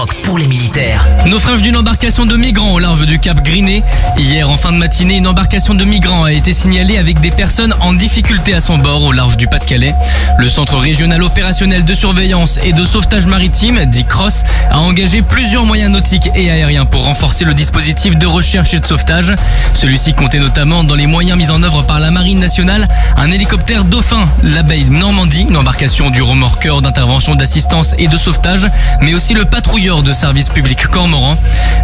Skyrock pour les militaires. Naufrage d'une embarcation de migrants au large du Cap Griné. Hier, en fin de matinée, une embarcation de migrants a été signalée avec des personnes en difficulté à son bord au large du Pas-de-Calais. Le Centre régional opérationnel de surveillance et de sauvetage maritime, dit CROSS, a engagé plusieurs moyens nautiques et aériens pour renforcer le dispositif de recherche et de sauvetage. Celui-ci comptait notamment dans les moyens mis en œuvre par la Marine nationale un hélicoptère Dauphin, l'abeille Normandie, une embarcation du remorqueur d'intervention d'assistance et de sauvetage, mais aussi le patrouilleur de service public Cormoran.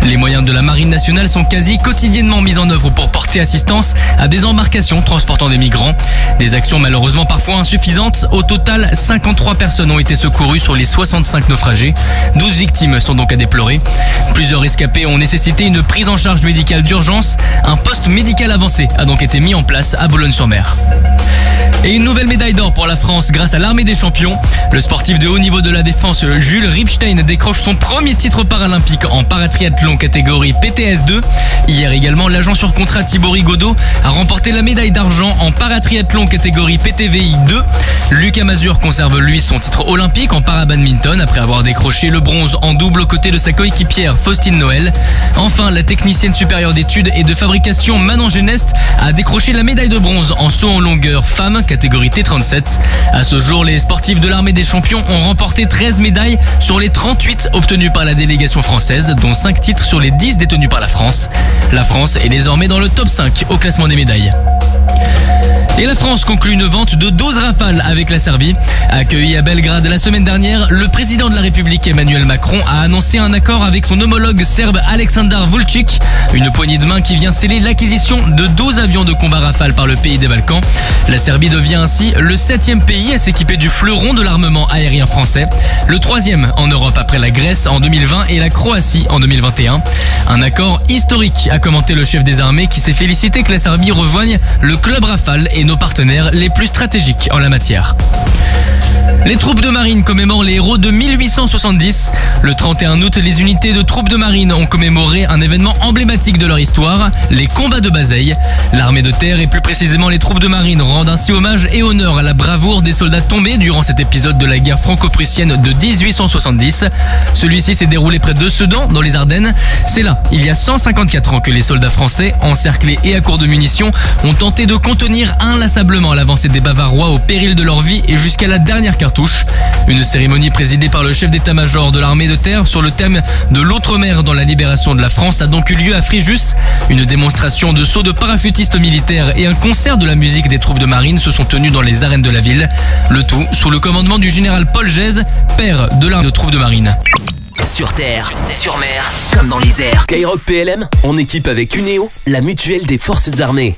Les moyens de la Marine nationale sont quasi quotidiennement mis en œuvre pour porter assistance à des embarcations transportant des migrants. Des actions malheureusement parfois insuffisantes. Au total, 53 personnes ont été secourues sur les 65 naufragés. 12 victimes sont donc à déplorer. Plusieurs rescapés ont nécessité une prise en charge médicale d'urgence. Un poste médical avancé a donc été mis en place à Boulogne-sur-Mer. Et une nouvelle médaille d'or pour la France grâce à l'Armée des champions. Le sportif de haut niveau de la défense Jules Ripstein décroche son premier titre paralympique en paratriathlon catégorie PTS2. Hier également, l'agent sur contrat Thibaut Rigaudot a remporté la médaille d'argent en paratriathlon catégorie PTVI2. Lucas Mazur conserve lui son titre olympique en parabadminton après avoir décroché le bronze en double aux côtés de sa coéquipière Faustine Noël. Enfin, la technicienne supérieure d'études et de fabrication Manon Geneste a décroché la médaille de bronze en saut en longueur femme catégorie T37. À ce jour, les sportifs de l'Armée des champions ont remporté 13 médailles sur les 38 obtenues par la délégation française, dont 5 titres sur les 10 détenus par la France. La France est désormais dans le top 5 au classement des médailles. Et la France conclut une vente de 12 Rafales avec la Serbie. Accueilli à Belgrade la semaine dernière, le président de la République Emmanuel Macron a annoncé un accord avec son homologue serbe Aleksandar Vučić. Une poignée de main qui vient sceller l'acquisition de 12 avions de combat Rafale par le pays des Balkans. La Serbie devient ainsi le 7e pays à s'équiper du fleuron de l'armement aérien français. Le 3e en Europe après la Grèce en 2020 et la Croatie en 2021. Un accord historique, a commenté le chef des armées qui s'est félicité que la Serbie rejoigne le club Rafale et nos partenaires les plus stratégiques en la matière. Les troupes de marine commémorent les héros de 1870. Le 31 août, les unités de troupes de marine ont commémoré un événement emblématique de leur histoire, les combats de Bazeilles. L'armée de terre et plus précisément les troupes de marine rendent ainsi hommage et honneur à la bravoure des soldats tombés durant cet épisode de la guerre franco-prussienne de 1870. Celui-ci s'est déroulé près de Sedan, dans les Ardennes. C'est là, il y a 154 ans, que les soldats français, encerclés et à court de munitions, ont tenté de contenir inlassablement l'avancée des Bavarois au péril de leur vie et jusqu'à la dernière cartouche. Une cérémonie présidée par le chef d'état-major de l'armée de terre sur le thème de l'outre-mer dans la libération de la France a donc eu lieu à Fréjus. Une démonstration de saut de parachutistes militaires et un concert de la musique des troupes de marine se sont tenus dans les arènes de la ville. Le tout sous le commandement du général Paul Gèze, père de l'armée de troupes de marine. Sur terre, sur mer, comme dans les airs. Skyrock PLM, en équipe avec Uneo, la mutuelle des forces armées.